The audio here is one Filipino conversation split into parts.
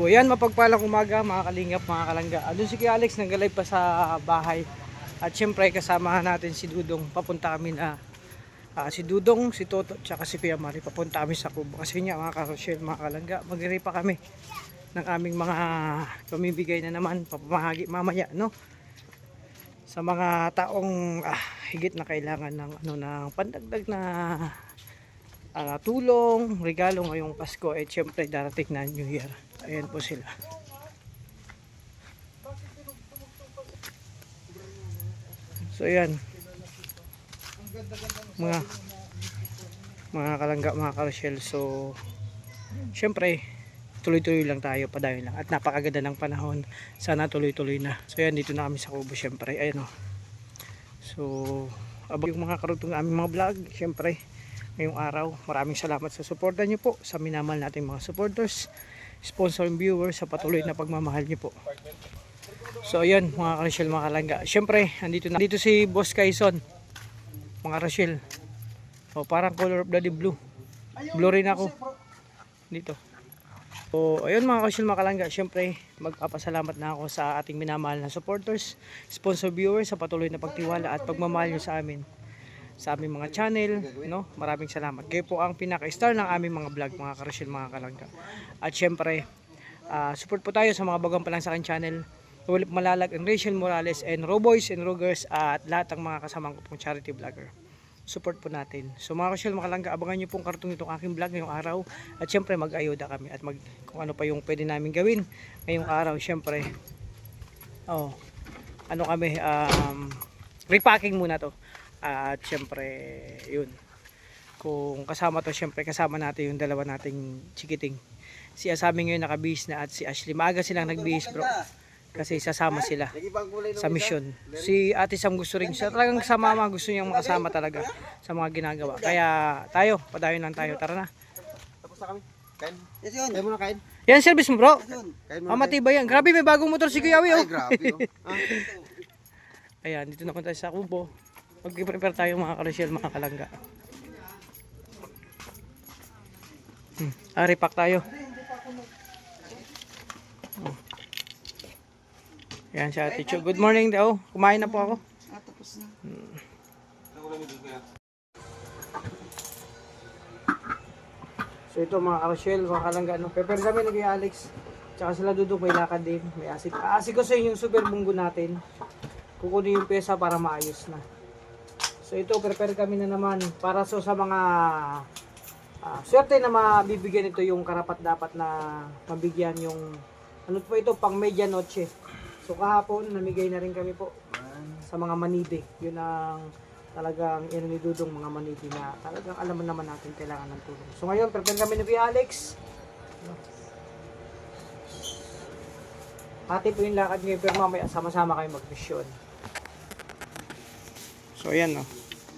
So ayan, mapagpalang umaga mga kalingap, mga kalangga. Doon si Kuya Alex nag-live pa sa bahay. At syempre kasama natin si Dudong. Papunta kami na si Dudong, si Toto, tsaka si Kuya Mari. Papunta kami sa Kubo. Kasi nga mga karosyel, mga kalangga, magre-pa kami ng aming mga pamibigay na naman papamahagi mamaya, no? Sa mga taong higit na kailangan ng ng pandagdag na tulong, regalo ngayong Pasko. At syempre darating na New Year. Ayan po sila. So ayan, mga kalangga, mga karosyel. So syempre tuloy-tuloy lang tayo, padayon lang. At napakaganda ng panahon. Sana tuloy-tuloy na. So ayan, dito na kami sa Kubo syempre. Ayan o. So abang yung mga karugtong ng aming mga vlog. Syempre ngayong araw, maraming salamat sa suporta nyo po, sa minamahal nating mga supporters, sponsor and viewers, sa patuloy na pagmamahal nyo po. So ayan mga karosyel, mga kalangga. Syempre dito si Boss Kaison, mga karosyel. O parang color of the blue. Blue rin ako dito. So ayun mga karosyel, mga kalangga. Syempre magpapasalamat na ako sa ating minamahal na supporters, sponsor, viewers, sa patuloy na pagtiwala at pagmamahal nyo sa amin, sa aming mga channel, no? Maraming salamat. Kayo po ang pinaka-star ng aming mga vlog, mga karosyel, mga kalangga. At syempre support po tayo sa mga bagang pa lang sa aking channel, Tulip Malalag and Rachel Morales and Roboys and Rogers, at lahat ng mga kasamang ko pong charity vlogger. Support po natin. So mga karosyel, mga kalangga, abangan nyo pong kartong itong aking vlog ngayong araw. At syempre mag-ayuda kami at kung ano pa yung pwede namin gawin ngayong araw. Syempre repacking muna to. At syempre yun, kung kasama to, syempre kasama natin yung dalawa nating chikiting. Si Asami ngayon nakabihis na, at si Ashley maaga silang nagbihis, bro, kasi sasama sila sa mission. Si Ate Sam gusto rin siya talagang kasama, gusto niyang makasama talaga sa mga ginagawa. Kaya tayo, padayon lang tayo, tara na. Tapos na kami. Kain. Yes, yun. Kain muna, kain. Yan service mo, bro. Kain muna. Matibay yan. Grabe, may bagong motor si Kuya Wi, oh. Ay, grabe, oh. Ayan, dito na tayo sa Kubo. Mag-prepare tayo mga karosyel, mga kalangga. Repack tayo. Ayan si Ate Chu. Good morning daw. Kumain na po ako. Tapos na. So ito mga karosyel, mga kalangga, prepare kami na kay Alex. Tsaka sila Dudong, may lakad din. May asik. Aasik ko sa yung super bunggo natin. Kukunin yung pesa para maayos na. So ito, prepare kami na naman para sa mga swerte na mabibigyan ito, yung karapat dapat na mabigyan yung ano po ito, pang medianoche. So kahapon namigay na rin kami po sa mga manide. Yun ang talagang ni Dudong, mga manide na talagang alam naman natin kailangan ng tulong. So ngayon prepare kami ni Kuya Alex. Pati po yung lakad ngayon, pero mamaya sama-sama kayo mag-mission. So ayan, no.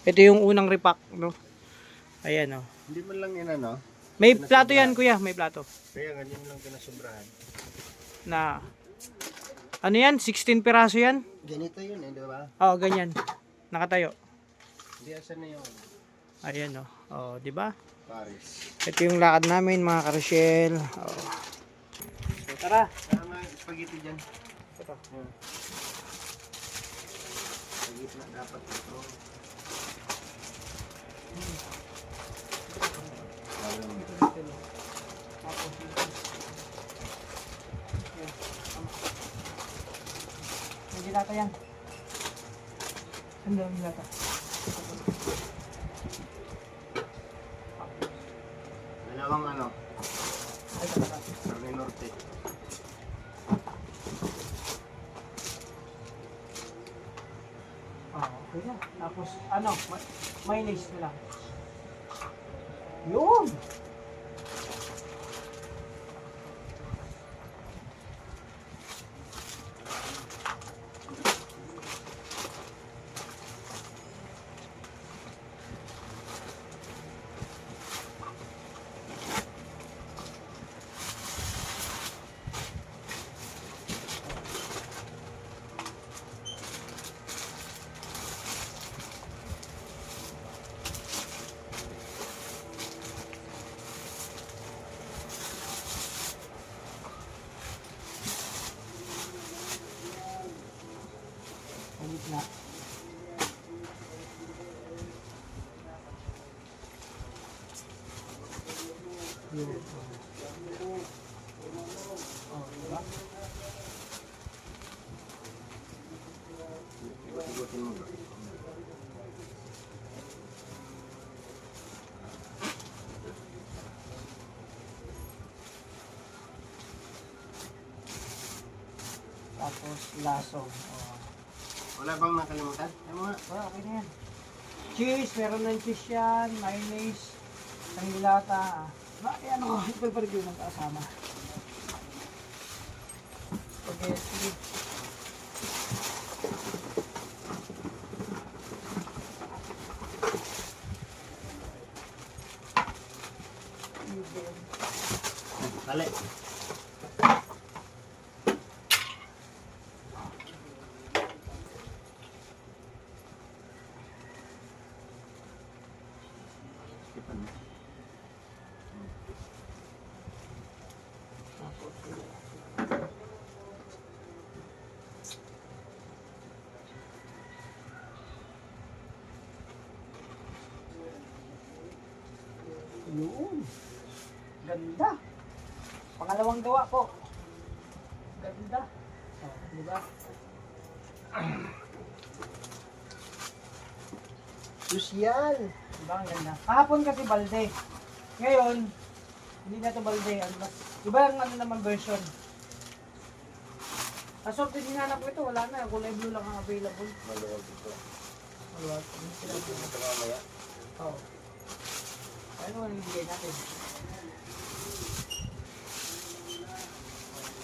Ito yung unang repack, no. Ayan, no. Hindi man lang yan, ano? May plato yan, kuya, may plato. Kaya ganyan lang pinasubrahan. Na ano yan? 16 piraso yan? Ganito yun, di ba? Oo, ganyan. Nakatayo. Hindi, asan na yun? Ayan, no. Oh, di ba? Paris. Ito yung lakad namin, mga karosyel. Oh. So, tara. Tama, spaghetti dyan. Ito. Spaghetti na dapat ito. May dilata yan. Ang dami dilata. Dalawang ano? Ay, tara. Carne Norte. Okay na. Tapos, mayonnaise na lang. Yun! Sa gitna. Yun. Oh, diba? Igutin mo. Tapos laso. Oh. Wala bang nakalimutan? Ay mga. Wala, okay na yan. Cheese, meron ng cheese yan, mayonnaise, tangilata. Ano ko, ipalparig yun ang kasama. Spaghetti. Dali. Yun. Ganda. Pangalawang gawa po. Ganda. Oh, di ba? Sosyal. Di ba ang ganda? Kahapon kasi balde. Ngayon, hindi na to balde. Ano ba? Iba ang ano naman version. Assorted hinanap ko ito. Wala na. Kulay blue lang ang available. Maluwag ito. Maluwag. Hindi sila. Ito mamaya. Oo. Ano ang ibigay natin?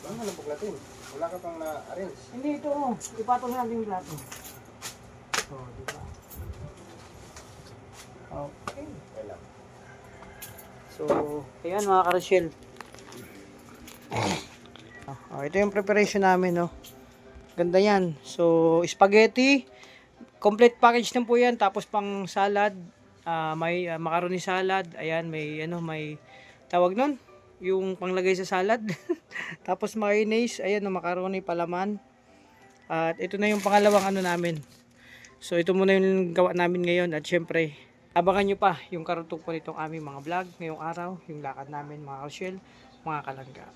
Bang halapok natin. Wala ka pang na-arrange. Hindi ito oh. Ipatong natin yung plato. Oh, di ba? Okay. Okay lang. So, ayan mga ka-Rochelle. Ito yung preparation namin, no. Ganda yan. So, spaghetti. Complete package na po yan. Tapos pang salad. May macaroni salad. Ayan, may may tawag nun. Yung panglagay sa salad. Tapos mayonnaise. Ayan, no, macaroni palaman. At ito na yung pangalawang namin. So, ito muna yung gawa namin ngayon. At syempre, abangan nyo pa yung karutong po nitong aming mga vlog ngayong araw. Yung lakad namin mga ka-Rochelle, mga kalangga.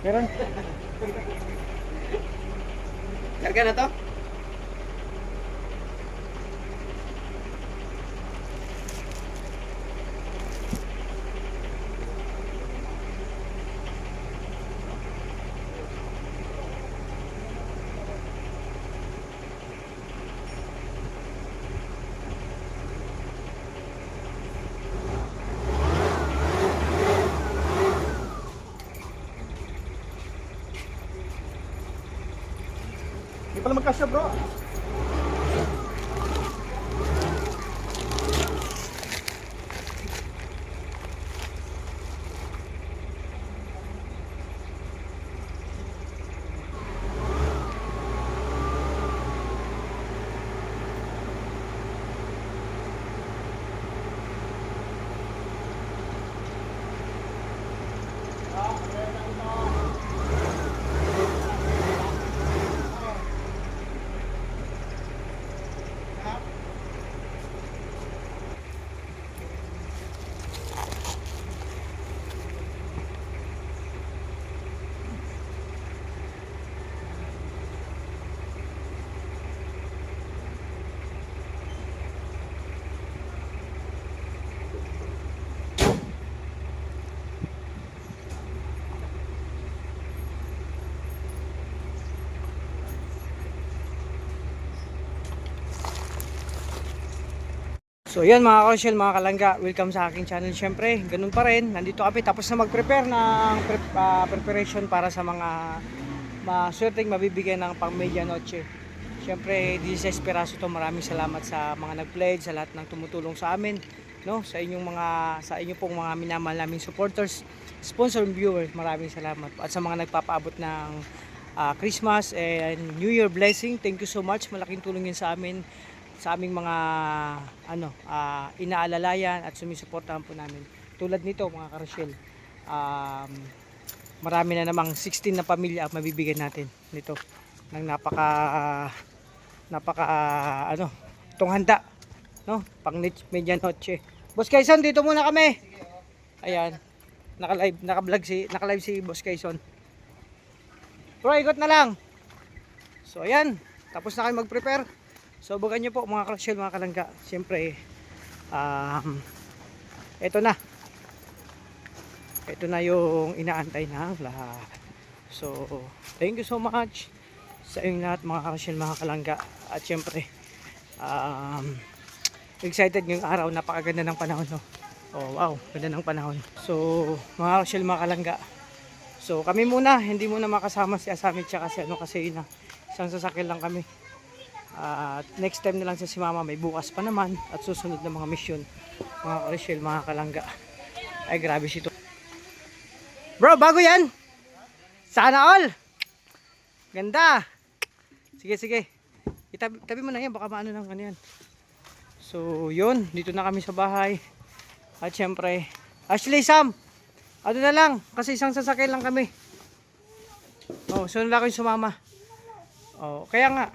Meron? Karga na to? Hindi pala magkasya bro. So yan mga Rochelle, mga kalangga, welcome sa aking channel. Syempre, ganun pa rin, nandito kami tapos na mag-prepare ng preparation para sa mga maswerteng mabibigyan ng pang medianoche. Syempre, this is Esperaso to. Maraming salamat sa mga nag-pledge, sa lahat ng tumutulong sa amin, no? Sa inyo pong mga minamahal naming supporters, sponsor and viewers, maraming salamat. At sa mga nagpapaabot ng Christmas and New Year blessing, thank you so much. Malaking tulong yun sa amin, sa aming mga inaalalayan at sumisuportahan po namin. Tulad nito mga Rochelle, marami na namang 16 na pamilya ang mabibigyan natin nito ng itong handa, no, pang medianoche. Boss Quezon, dito muna kami. Ayan, naka-live si Boss Quezon. Bro, ikot na lang. So ayan, tapos na kayo mag-prepare. So bagan nyo po mga Rochelle, mga kalangga. Siyempre, ito na yung inaantay ng lahat. So thank you so much sa inyong lahat mga Rochelle, mga kalangga. At siyempre, excited ngayong araw, napakaganda ng panahon, no? Oh wow, ganda ng panahon. So mga Rochelle, mga kalangga, so kami muna, hindi muna makasama si Asamit kasi isang sasakyan lang kami. Next time na lang si Mama, may bukas pa naman at susunod na mga mission mga Rochelle, mga kalangga. Ay grabe sito. Bro, bago yan. Sana all. Ganda. Sige. Tabi mo na yan, baka maano ng ano yan. So yun, dito na kami sa bahay. At syempre, Ashley, Sam, ano na lang, kasi isang sasakyan lang kami. Oh, sunod lang ako yung sumama. Oh, kaya nga.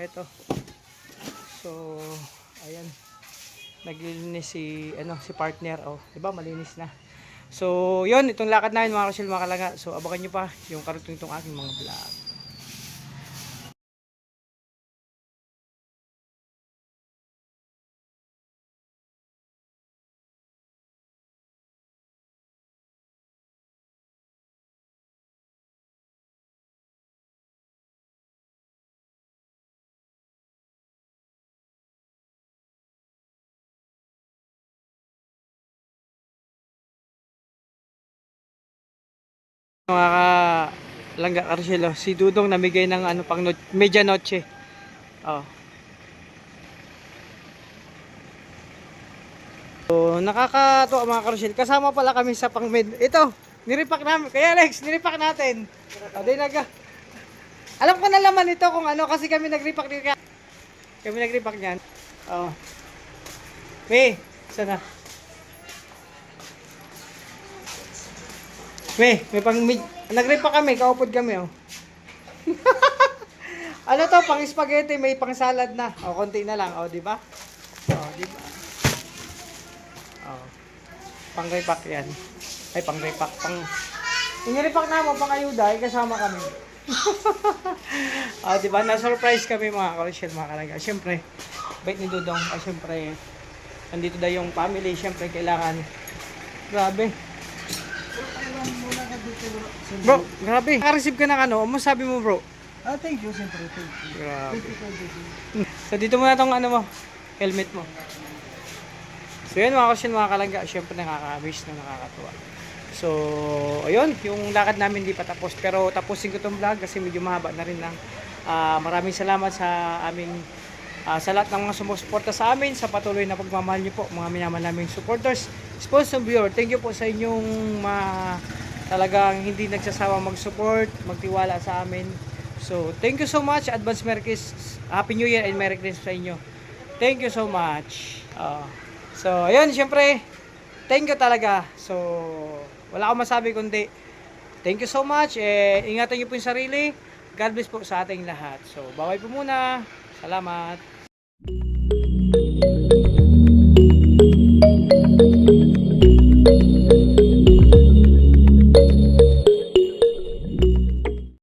Ito. So, ayan. Naglilinis si partner. Oh, 'di ba? Malinis na. So, 'yun, itong lakad namin mga Rochelle, mga kalangga. So, abangan niyo pa yung karugtong itong aking mga vlog. Mga kalangga Rochelle, oh, si Dudong namigay ng pang medianoche. Oh. So, nakakatuwa mga Rochelle. Kasama pala kami sa pang med. Ito, niripak namin. Kaya Alex, niripak natin. O, di naga. Alam ko na laman ito kung kasi kami nagripak din. Kami nagripak niyan. Oh. May, sana. May pang nagripak kami, kaupod kami, oh. Ano to, pang spaghetti, may pang salad na. O, konti na lang, di ba? Di ba? Pang repack yan. Ay, pang repack. Yung repack na mo, pang ayuda, ay kasama kami. Di ba? Na-surprise kami mga Rochelle, mga kalangga. Siyempre, bait ni Dudong. Ay, siyempre, nandito daw yung family. Siyempre, kailangan. Grabe. Bro, grabe. Naka-receive ka ng ano sabi mo, bro? Thank you, siyempre. Thank you. Grabe. So, dito muna tong helmet mo. So yun mga Rochelle, mga kalangga, syempre nakaka-amaze na, nakakatuwa. So ayun, yung lakad namin di pa tapos, pero tapusin ko tong vlog kasi medyo mahaba na rin lang. Maraming salamat sa sa lahat ng mga sumusuporta sa amin, sa patuloy na pagmamahal niyo po, mga minamahal naming supporters, sponsor, viewer. Thank you po sa inyong talagang hindi nagsasawa mag-support, magtiwala sa amin. So thank you so much. Advance Merry Christmas, Happy New Year and Merry Christmas sa inyo. Thank you so much. So, ayun, syempre, thank you talaga. So, wala akong masabi kundi, thank you so much. Ingatan niyo po yung sarili. God bless po sa ating lahat. So, bye-bye po muna. Salamat.